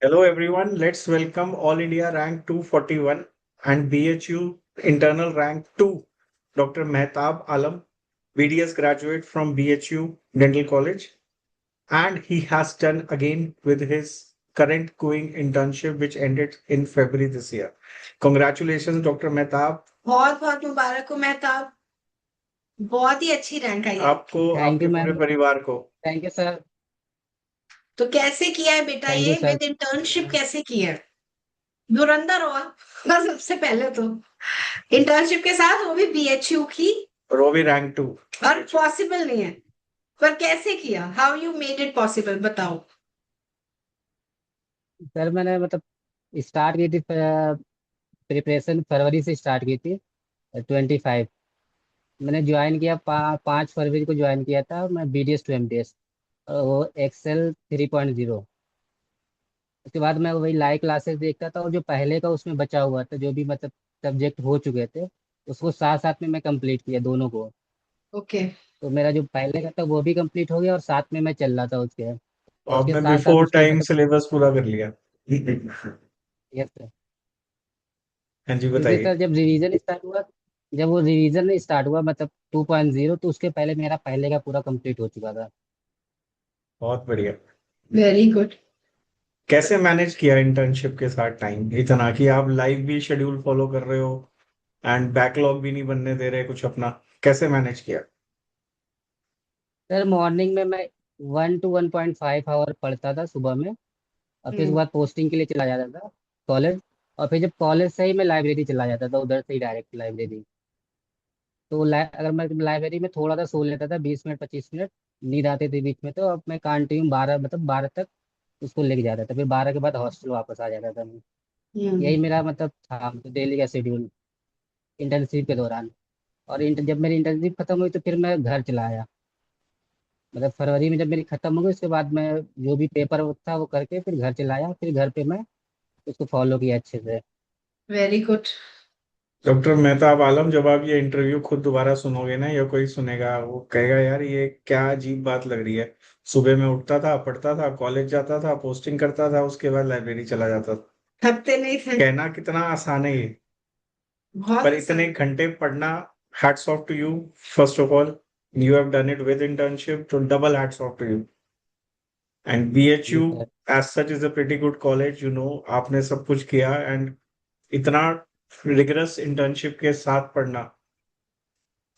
Hello everyone, let's welcome All India Rank 241 and BHU Internal Rank 2, Dr. Mehtab Alam, BDS graduate from BHU Dental College, and he has done again with his current going internship which ended in February this year. Congratulations Dr. Mehtab. बहुत बहुत मुबारक हो मेहताब। बहुत ही अच्छी rank आई है। आपको thank आपके you पूरे ma'am. परिवार को। Thank you sir. तो कैसे किया है बेटा, थैंक ये यू सर। विद इंटर्नशिप कैसे किया है? धुरंधर हुआ बस सबसे पहले तो इंटर्नशिप के साथ, वो भी बीएचयू की। और वो भी रैंक 2। और पॉसिबल नहीं है, पर कैसे किया? How you made it possible, बताओ। सर मैंने स्टार्ट की थी, प्रिपरेशन फरवरी से स्टार्ट की थी। 25 मैंने ज्वाइन किया, 5 फरवरी को ज्वाइन किया था मैं BDS टू MDS, और वो एक्सेल 3.0। उसके बाद मैं वही लाइव क्लासेस देखता था, और जो पहले का उसमें बचा हुआ था, जो भी सब्जेक्ट हो चुके थे, उसको साथ साथ में मैं कंप्लीट किया दोनों को। ओके। तो मेरा जो पहले का था वो भी कंप्लीट हो गया, और साथ में मैं चल रहा था उसके, और उसके आपने साथ साथ बिफोर उसके टाइम सिलेबस पूरा कर लिया। Yes sir. हाँ जी क्योंकि बताइए। सर जब वो रिवीजन स्टार्ट हुआ 2.0, तो उसके पहले मेरा पहले का पूरा कंप्लीट हो चुका था। बहुत बढ़िया। Very good. कैसे मैनेज किया इंटर्नशिप के साथ टाइम इतना कि आप लाइव भी शेड्यूल फॉलो कर रहे हो एंड बैकलॉग भी नहीं बनने दे रहे कुछ अपना, कैसे मैनेज किया? सर मॉर्निंग में मैं 1 to 1.5 आवर पढ़ता था सुबह में, और फिर उसके हम्म। बाद पोस्टिंग के लिए चला जाता था कॉलेज। और फिर जब कॉलेज से ही मैं लाइब्रेरी चला जाता था, उधर से ही डायरेक्ट लाइब्रेरी। तो अगर मैं लाइब्रेरी में थोड़ा सा सो लेता था, 20 मिनट 25 मिनट नींद आती थी बीच में, तो अब मैं कंटिन्यू 12 तक उसको लेके जाता था, फिर 12 के बाद हॉस्टल वापस आ जाता था मैं। हम्म। यही मेरा था डेली का शेड्यूल इंटर्नशिप के दौरान। और जब मेरी इंटर्नशिप खत्म हुई, तो फिर मैं घर चला आया। फरवरी में जब मेरी खत्म हो गई, उसके बाद मैं जो भी पेपर था वो करके फिर घर चला आया, फिर घर पे मैं उसको फॉलो किया अच्छे से। Very good. डॉक्टर मेहताब आलम, जब आप ये इंटरव्यू खुद दोबारा सुनोगे ना या कोई सुनेगा वो कहेगा यार ये क्या अजीब बात लग रही है। सुबह में उठता था, पढ़ता था, कॉलेज जाता था, पोस्टिंग करता था, उसके बाद लाइब्रेरी चला जाता था। थकते नहीं थे। कहना कितना आसान है ये, बहुत पर इतने आसान। घंटे पढ़ना। Hats off to you. First of all, you have done it with internship, so double hats off to you. And जी sir. BHU as such is a pretty good college, आपने सब कुछ किया एंड इतना रिगरस इंटर्नशिप के साथ पढ़ना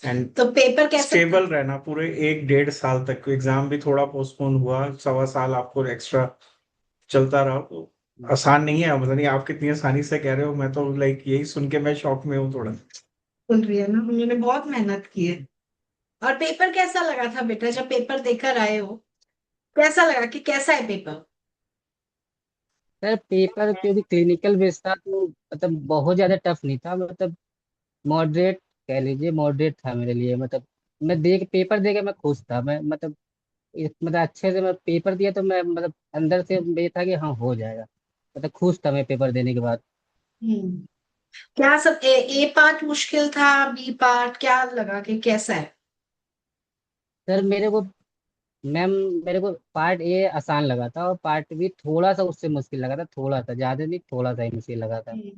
and तो पेपर कैसा था? स्टेबल रहना पूरे 1 1.5 साल तक। एग्जाम भी थोड़ा पोस्टपोन हुआ, 1.25 साल आपको एक्स्ट्रा चलता रहा, तो आसान नहीं है। मतलब नहीं, आप कितनी आसानी से कह रहे हो, मैं तो लाइक यही सुन के मैं शॉक में हूँ थोड़ा। सुन रही है ना, उन्होंने बहुत मेहनत की है। और पेपर कैसा लगा था बेटा, जब पेपर देकर आए हो? कैसा लगा कि कैसा है पेपर? सर पेपर क्योंकि क्लिनिकल बेस्ड था, तो बहुत ज़्यादा टफ नहीं था, मॉडरेट कह लीजिए, मॉडरेट था मेरे लिए। मैं पेपर दे के मैं खुश था। मैं अच्छे से मैं पेपर दिया, तो मैं अंदर से ये था कि हाँ हो जाएगा। खुश था मैं पेपर देने के बाद। हम्म। क्या सब ए पार्ट मुश्किल था, बी पार्ट क्या लगा कि कैसा है? सर मैम मेरे को पार्ट ए आसान लगा था, और पार्ट बी थोड़ा सा उससे मुश्किल लगा था, थोड़ा सा, ज्यादा नहीं, थोड़ा सा ही मुश्किल लगा था। हम्म।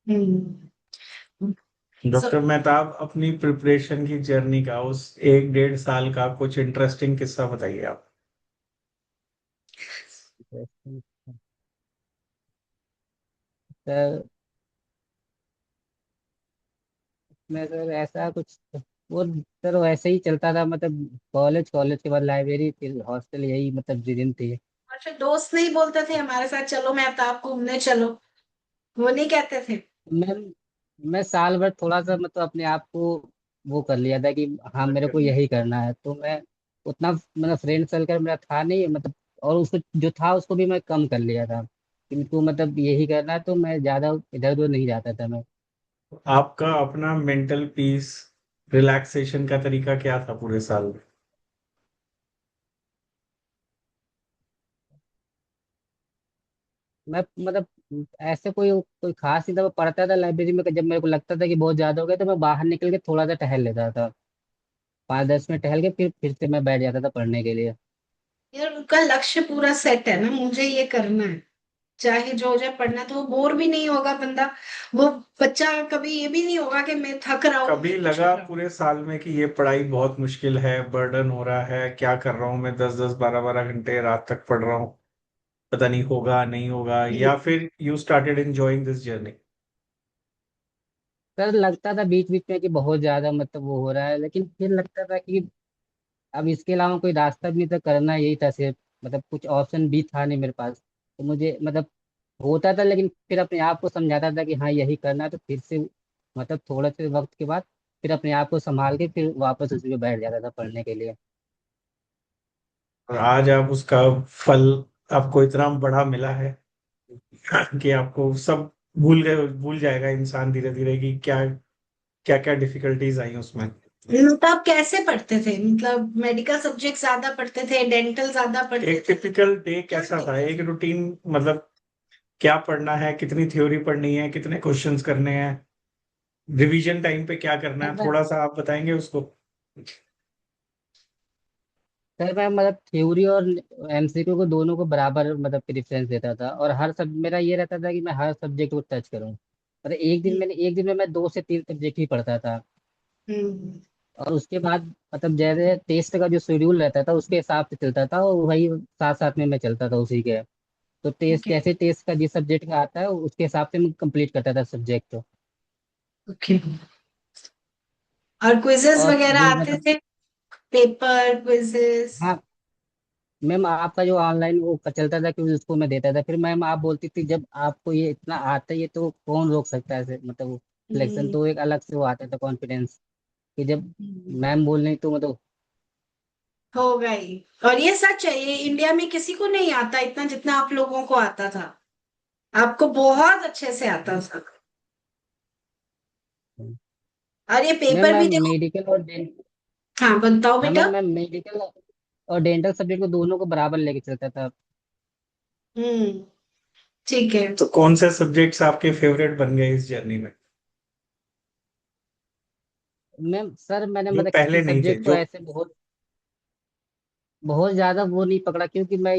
हम्म। So, डॉक्टर मेहताब, अपनी प्रिपरेशन की जर्नी का उस 1 1.5 साल का कुछ इंटरेस्टिंग किस्सा बताइए आप। सर मैं सर ऐसा कुछ, वो सर वैसे ही चलता था, कॉलेज कॉलेज के बाद लाइब्रेरी, फिर हॉस्टल, यही दिन थी। अच्छा, दोस्त नहीं बोलते थे हमारे साथ चलो मैं अब आप घूमने चलो? वो नहीं कहते थे? मैम मैं साल भर थोड़ा सा अपने आप को वो कर लिया था कि हाँ मेरे को यही करना है, तो मैं उतना फ्रेंड सर्कल मेरा था नहीं, और उसको जो था उसको भी मैं कम कर लिया था कि मुझको यही करना है, तो मैं ज्यादा इधर उधर नहीं जाता था मैं। आपका अपना मेंटल पीस, रिलैक्सेशन का तरीका क्या था पूरे साल में? मैं ऐसे कोई खास नहीं था। मैं पढ़ता था लाइब्रेरी में, जब मेरे को लगता था कि बहुत ज्यादा हो गया, तो मैं बाहर निकल के थोड़ा सा टहल लेता था, 5 10 मिनट टहल के फिर से मैं बैठ जाता था पढ़ने के लिए। यार उनका लक्ष्य पूरा सेट है ना, मुझे ये करना है, चाहे जो हो जाए, पढ़ना तो वो बोर भी नहीं होगा बंदा। वो बच्चा कभी ये भी नहीं होगा कि मैं थक रहा हूँ, कभी मैं कुछ लगा कर रहा हूँ। पूरे साल में कि ये पढ़ाई बहुत मुश्किल है, बर्डन हो रहा है, क्या कर रहा हूँ मैं, 10-10 12-12 घंटे रात तक पढ़ रहा हूँ, पता नहीं होगा नहीं होगा, हम्म। या फिर you started enjoying this journey? Sir लगता था बीच बीच में कि बहुत ज्यादा वो हो रहा है, लेकिन फिर लगता था कि अब इसके अलावा कोई रास्ता भी नहीं था, करना यही था सिर्फ। कुछ ऑप्शन भी था नहीं मेरे पास, तो मुझे होता था, लेकिन फिर अपने आप को समझाता था कि हाँ यही करना है, तो फिर से थोड़े से वक्त के बाद फिर अपने आप को संभाल के फिर वापस उसी पे बैठ जाता था पढ़ने के लिए। और आज आप उसका फल आपको इतना बड़ा मिला है कि आपको सब भूल जाएगा इंसान धीरे धीरे कि क्या क्या क्या डिफिकल्टीज आई उसमें। मतलब आप कैसे पढ़ते थे? मतलब मेडिकल सब्जेक्ट ज्यादा पढ़ते थे, डेंटल ज्यादा पढ़ते एक थे? टिपिकल डे कैसा था, एक रूटीन, मतलब क्या पढ़ना है, कितनी थ्योरी पढ़नी है, कितने क्वेश्चंस करने हैं, रिवीजन टाइम पे क्या करना है, सर थोड़ा सा आप बताएंगे उसको? मैं थ्योरी और एमसीक्यू को दोनों को बराबर प्रेफरेंस देता था, और हर सब मेरा ये रहता था कि मैं हर सब्जेक्ट को टच करूं। एक दिन में मैं 2 से 3 सब्जेक्ट ही पढ़ता था। हम्म। और उसके बाद जैसे टेस्ट का जो शेड्यूल रहता था उसके हिसाब से चलता था, और वही साथ साथ में मैं चलता था उसी के। तो टेस्ट ओके। जैसे टेस्ट का जिस सब्जेक्ट का आता है उसके हिसाब से मैं कंप्लीट करता था सब्जेक्ट। ओके। और क्विजेस और वगैरह जो आते थे? Paper quizzes? हाँ मैम, आपका जो ऑनलाइन वो चलता था कि उसको मैं देता था, फिर मैम आप बोलती थी जब आपको ये इतना आता है ये तो कौन रोक सकता है ऐसे, वो सिलेक्शन हम्म। तो एक अलग से वो आता था कॉन्फिडेंस कि जब हम्म। मैम बोल रही तो होगा ही। और ये सच है, ये इंडिया में किसी को नहीं आता इतना जितना आप लोगों को आता था। आपको बहुत अच्छे से आता था। और ये मैम पेपर मैं भी देखो। मेडिकल और हाँ बताओ हाँ बेटा। मैम मैं मेडिकल और डेंटल सब्जेक्ट को दोनों को बराबर लेके चलता था। हम्म। ठीक है। तो कौन से सब्जेक्ट्स आपके फेवरेट बन गए इस जर्नी में, मैम सर मैंने जो किसी पहले नहीं थे, सब्जेक्ट को जो ऐसे बहुत बहुत ज्यादा वो नहीं पकड़ा, क्योंकि मैं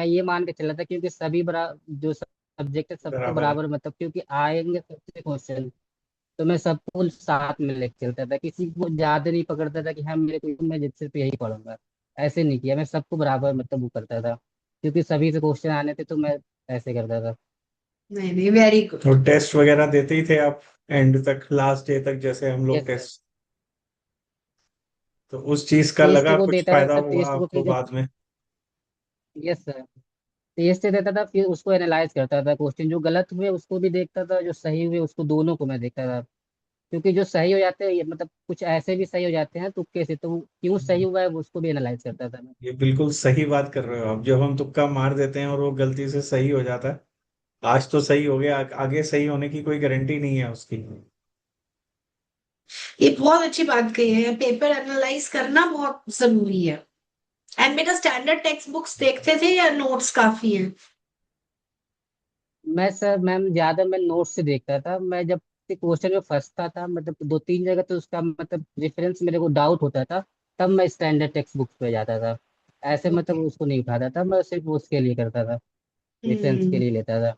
ये मान के चला था क्योंकि सभी बरा जो सब्जेक्ट है सबको बराबर है? बराबर क्योंकि आएंगे सबसे क्वेश्चन, तो मैं सबको साथ में लेके चलता था, किसी को ज्यादा नहीं पकड़ता था कि हाँ मेरे को मैं सिर्फ यही पढ़ूंगा। ऐसे नहीं किया, मैं सबको बराबर वो करता था, क्योंकि सभी से क्वेश्चन आने थे तो मैं ऐसे करता था। नहीं नहीं, वेरी गुड। तो टेस्ट वगैरह देते ही थे आप एंड तक, लास्ट डे तक, जैसे हम लोग यस सर। टेस्ट? तो उस चीज का टेस्ट लगा को कुछ देता था फायदा सर, हुआ टेस्ट को आपको फिर जब बाद में? यस सर टेस्ट से देता था, फिर उसको एनालाइज करता था, क्वेश्चन जो गलत हुए उसको भी देखता था, जो सही हुए उसको दोनों को मैं देखता था। क्योंकि जो सही हो जाते हैं ये कुछ ऐसे भी सही हो जाते हैं तुक्के से, तो वो क्यों सही हुआ है वो उसको भी एनालाइज करता था मैं। ये बिल्कुल सही बात कर रहे हो आप, जब हम तुक्का मार देते हैं और वो गलती से सही हो जाता है, आज तो सही हो गया, आगे सही होने की कोई गारंटी नहीं है उसकी। ये बहुत अच्छी बात कही है, पेपर एनालाइज करना बहुत जरूरी है। एंड बेटा स्टैंडर्ड टेक्स्ट बुक्स देखते थे या नोट्स काफी है? मैं सर मैम ज्यादा मैं नोट से देखता था। मैं जब क्वेश्चन में फंसता था 2-3 जगह, तो उसका रेफरेंस मेरे को डाउट होता था, तब मैं स्टैंडर्ड टेक्स्ट बुक्स पे जाता था। ऐसे ओके। उसको नहीं उठाता था, मैं सिर्फ उसके लिए करता था, रेफरेंस के हम्म। लिए लेता था।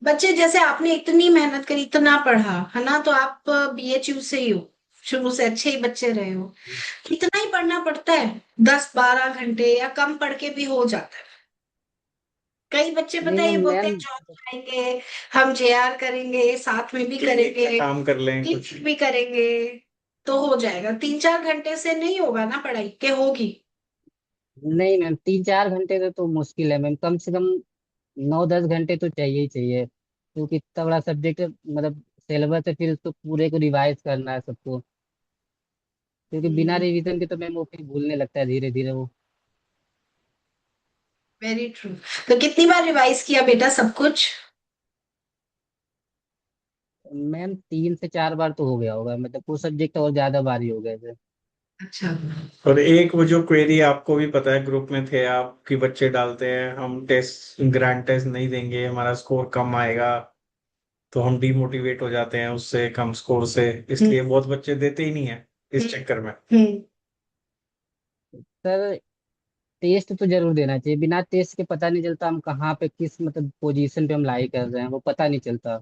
बच्चे जैसे आपने इतनी मेहनत करी, इतना पढ़ा है ना, तो आप बीएचयू से ही हो, शुरू से अच्छे ही बच्चे रहे हो। कितना ही पढ़ना पड़ता है? 10-12 घंटे या कम पढ़ के भी हो जाता है। कई बच्चे नहीं पता है ये बोलते हैं मैम जॉब जाएंगे, हम जेआर करेंगे, साथ में भी क्लिनिक में करेंगे, काम कर लें कुछ। टीच भी करेंगे, तो हो जाएगा। 3-4 घंटे से नहीं होगा ना पढ़ाई के, होगी? नहीं मैम 3-4 घंटे तो मुश्किल है मैम, कम से कम 9-10 घंटे तो चाहिए ही चाहिए, क्योंकि इतना बड़ा सब्जेक्ट सिलेबस है, फिर उसको पूरे को रिवाइज करना है सबको। क्योंकि बिना रिवीजन के तो मैम वो फिर भूलने लगता है धीरे धीरे वो। Very true. तो कितनी बार रिवाइज किया बेटा सब कुछ? मैम 3 से 4 बार तो हो गया होगा, कुछ सब्जेक्ट और ज्यादा बार ही हो गए थे। अच्छा। और एक वो जो क्वेरी आपको भी पता है, ग्रुप में थे आप कि बच्चे डालते हैं हम टेस्ट, ग्रैंड टेस्ट नहीं देंगे, हमारा स्कोर कम आएगा, तो हम डीमोटिवेट हो जाते हैं उससे कम स्कोर से, हम्म। इसलिए बहुत बच्चे देते ही नहीं है इस चक्कर में। हम्म। सर टेस्ट तो जरूर देना चाहिए, बिना टेस्ट के पता नहीं चलता हम कहाँ पे किस मतलब पोजीशन पे हम लाई कर रहे हैं, वो पता नहीं चलता।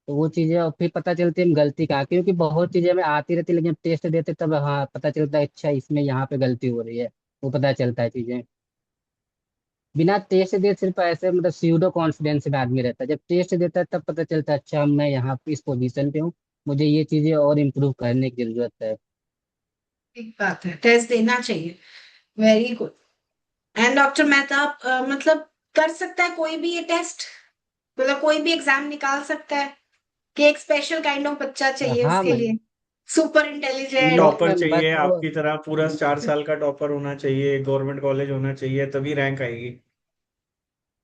तो वो चीजें और फिर पता चलती है हम गलती कहाँ, क्योंकि बहुत चीजें हमें आती रहती है लेकिन टेस्ट देते तब हाँ पता चलता है अच्छा इसमें यहाँ पे गलती हो रही है, वो पता चलता है चीजें। बिना टेस्ट दे सिर्फ ऐसे मतलब सीयूडो कॉन्फिडेंस में आदमी रहता है, जब टेस्ट देता है तब पता चलता है अच्छा मैं यहाँ पे इस पोजीशन पे हूँ, मुझे ये चीजें और इम्प्रूव करने की जरूरत है। ठीक बात है, टेस्ट देना चाहिए। Very good. And doctor Mehta मतलब कर सकता है कोई भी ये टेस्ट, मतलब कोई भी एग्जाम निकाल सकता है कि एक स्पेशल काइंड ऑफ बच्चा चाहिए हाँ इसके मैम। लिए, सुपर इंटेलिजेंट? नहीं टॉपर मैम बस चाहिए वो आपकी तरह, पूरा 4 साल का टॉपर होना चाहिए, गवर्नमेंट कॉलेज होना चाहिए, तभी रैंक आएगी।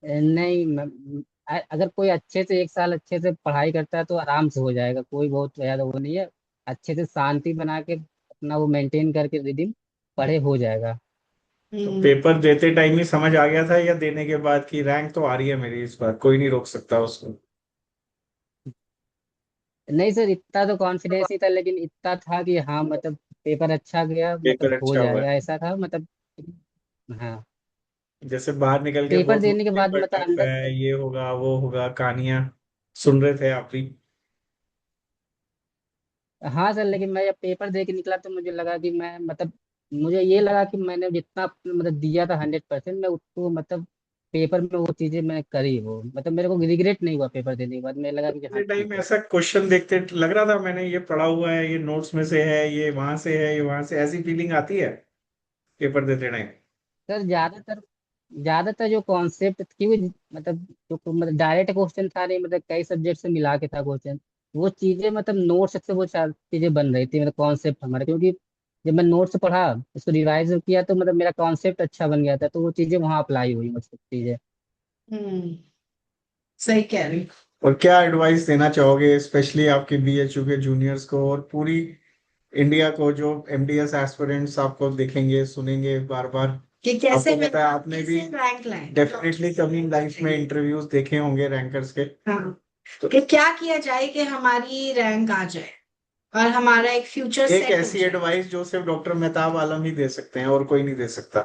नहीं मैम, अगर कोई अच्छे से 1 साल अच्छे से पढ़ाई करता है तो आराम से हो जाएगा, कोई बहुत ज्यादा वो नहीं है। अच्छे से शांति बना के अपना वो मेंटेन करके रिदिम पढ़े हो जाएगा। तो पेपर देते टाइम ही समझ आ गया था या देने के बाद की रैंक तो आ रही है मेरी इस बार, कोई नहीं रोक सकता उसको? नहीं सर इतना तो कॉन्फिडेंस ही था, लेकिन इतना था कि हाँ मतलब पेपर अच्छा गया, पेपर मतलब हो अच्छा हुआ है। जाएगा ऐसा था मतलब। हाँ। जैसे बाहर निकल के पेपर बहुत लोग देने के बाद पेपर मतलब टफ अंदर है, ये होगा वो होगा, कहानियां सुन रहे थे आप भी? हाँ सर, लेकिन मैं जब पेपर दे के निकला तो मुझे लगा कि मैं मतलब मुझे ये लगा कि मैंने जितना मतलब दिया था 100%, मैं उसको मतलब पेपर में वो चीजें मैं करी, वो मतलब मेरे को रिग्रेट नहीं हुआ पेपर देने के बाद, मुझे लगा कि हाँ ये ठीक टाइम है। ऐसा क्वेश्चन देखते लग रहा था मैंने ये पढ़ा हुआ है, ये नोट्स में से है, ये वहां से है, ये वहां से, ऐसी फीलिंग आती है पेपर देते टाइम? सर ज्यादातर जो कॉन्सेप्ट थी वो मतलब जो मतलब डायरेक्ट क्वेश्चन था नहीं, मतलब कई सब्जेक्ट से मिला के था क्वेश्चन, वो चीजें मतलब नोट्स से वो चीजें बन रही थी मतलब कॉन्सेप्ट हमारे, क्योंकि जब मैं नोट्स पढ़ा उसको रिवाइज किया तो मतलब मेरा कॉन्सेप्ट अच्छा बन गया था, तो वो चीजें वहाँ अप्लाई हुई मतलब चीजें। हम्म, सही कह रही हूँ। और क्या एडवाइस देना चाहोगे स्पेशली आपके बीएचयू के जूनियर्स को और पूरी इंडिया को, जो एमडीएस एस्पिरेंट्स आपको देखेंगे सुनेंगे बार बार? कि कैसे आपको मैं पता है आपने भी कैसे रैंक लाए। डेफिनेटली कभी लाइफ में इंटरव्यूज देखे होंगे रैंकर्स के। हाँ, तो कि क्या किया जाए कि हमारी रैंक आ जाए और हमारा एक फ्यूचर एक सेट हो ऐसी जाए। एडवाइस जो सिर्फ डॉक्टर मेहताब आलम ही दे सकते हैं और कोई नहीं दे सकता।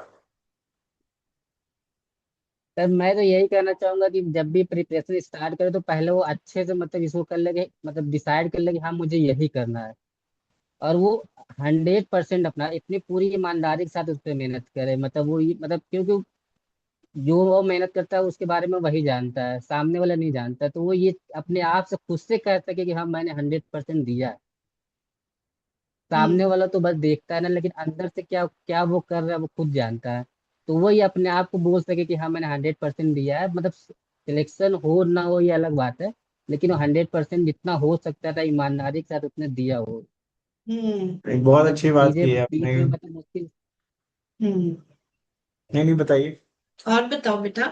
तब मैं तो यही कहना चाहूंगा कि जब भी प्रिपरेशन स्टार्ट करें तो पहले वो अच्छे से मतलब इसको कर लेंगे, मतलब डिसाइड कर लेंगे हाँ मुझे यही करना है, और वो 100% अपना इतनी पूरी ईमानदारी के साथ उस पर मेहनत करे, मतलब वो मतलब क्योंकि जो वो मेहनत करता है उसके बारे में वही जानता है, सामने वाला नहीं जानता, तो वो ये अपने आप से खुद से कह सके कि हाँ मैंने 100% दिया है। सामने हम्म वाला तो बस देखता है ना, लेकिन अंदर से क्या क्या वो कर रहा है वो खुद जानता है। तो वही अपने आप को बोल सके कि हाँ मैंने 100% दिया है, मतलब सिलेक्शन हो ना हो ये अलग बात है, लेकिन वो 100% जितना हो सकता था ईमानदारी के साथ उसने दिया हो। हम्म एक बहुत मतलब अच्छी बात चीजें की है आपने। बीच में मतलब मुश्किल। हम्म। नहीं नहीं, बताइए। और बताओ बेटा।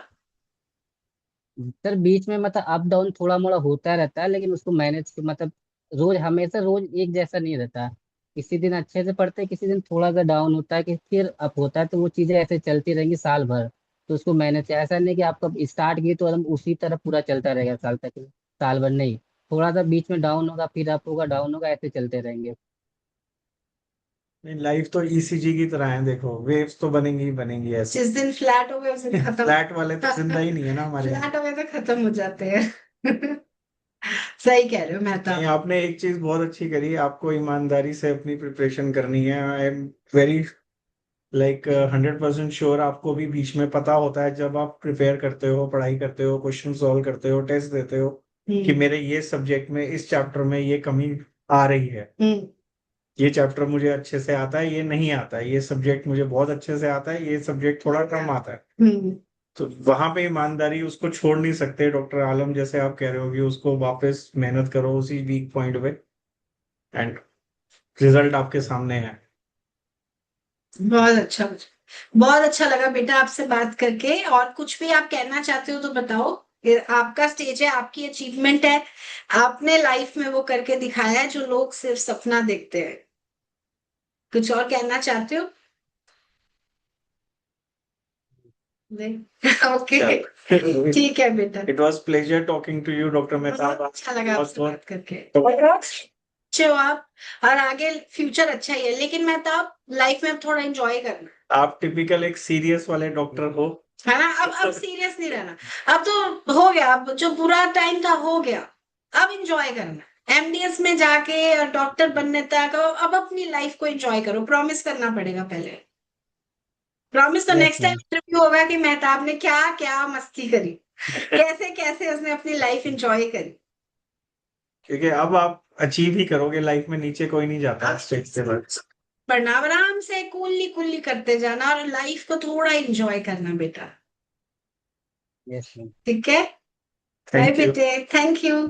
सर बीच में मतलब अप डाउन थोड़ा मोड़ा होता रहता है, लेकिन उसको मैनेज मतलब रोज हमेशा रोज एक जैसा नहीं रहता, किसी दिन अच्छे से पढ़ते हैं, किसी दिन थोड़ा सा डाउन होता है कि फिर अप होता है, तो वो चीजें ऐसे चलती रहेंगी साल भर। तो उसको मैनेज ऐसा नहीं कि आपका स्टार्ट किए तो एकदम उसी तरह पूरा चलता रहेगा साल तक, साल भर नहीं, थोड़ा सा बीच में डाउन होगा फिर अप होगा डाउन होगा ऐसे चलते रहेंगे। नहीं, लाइफ तो ईसीजी की तरह है, देखो वेव्स तो बनेंगी ही बनेंगी ऐसे। जिस दिन फ्लैट हो गए उस दिन खत्म। फ्लैट वाले तो जिंदा ही नहीं है ना हमारे यहाँ। फ्लैट हो गए तो खत्म हो जाते हैं। सही कह रहे हो मेहता। नहीं, आपने एक चीज बहुत अच्छी करी, आपको ईमानदारी से अपनी प्रिपरेशन करनी है। आई एम वेरी 100% श्योर आपको भी बीच में पता होता है जब आप प्रिपेयर करते हो, पढ़ाई करते हो, क्वेश्चन सॉल्व करते हो, टेस्ट देते हो, कि मेरे ये सब्जेक्ट में इस चैप्टर में ये कमी आ रही है, हम्म ये चैप्टर मुझे अच्छे से आता है, ये नहीं आता है, ये सब्जेक्ट मुझे बहुत अच्छे से आता है, ये सब्जेक्ट थोड़ा कम आता है। हम्म तो वहां पे ईमानदारी उसको छोड़ नहीं सकते डॉक्टर आलम, जैसे आप कह रहे हो कि उसको वापस मेहनत करो उसी वीक पॉइंट पे, एंड रिजल्ट आपके सामने है। बहुत अच्छा, बहुत अच्छा लगा बेटा आपसे बात करके। और कुछ भी आप कहना चाहते हो तो बताओ, ये आपका स्टेज है, आपकी अचीवमेंट है, आपने लाइफ में वो करके दिखाया है जो लोग सिर्फ सपना देखते हैं। कुछ और कहना चाहते हो? नहीं। ओके, ठीक है बेटा। It was pleasure talking to you doctor Mehta. बहुत अच्छा लगा बहुत आपसे बहुत बात करके। तो अच्छे हो आप, और आगे फ्यूचर अच्छा ही है, लेकिन मैं तो आप लाइफ में थोड़ा एंजॉय करना, आप टिपिकल एक सीरियस वाले डॉक्टर हो। है ना। अब सीरियस नहीं रहना, अब तो हो गया, अब जो बुरा टाइम था हो गया, अब एंजॉय करना, एमडीएस में जाके डॉक्टर बनने तक अब अपनी लाइफ को एंजॉय करो, प्रॉमिस करना पड़ेगा पहले। प्रॉमिस तो yes next time ma'am. Interview होगा कि मेहताब ने क्या क्या मस्ती करी, कैसे कैसे उसने अपनी लाइफ एंजॉय करी। क्योंकि अब आप अचीव ही करोगे लाइफ में, नीचे कोई नहीं जाता स्टेज से बस। पढ़ना आराम से कूली कूली करते जाना और लाइफ को थोड़ा एंजॉय करना बेटा, यस मैम। ठीक है। Bye thank you. बेटे, थैंक यू।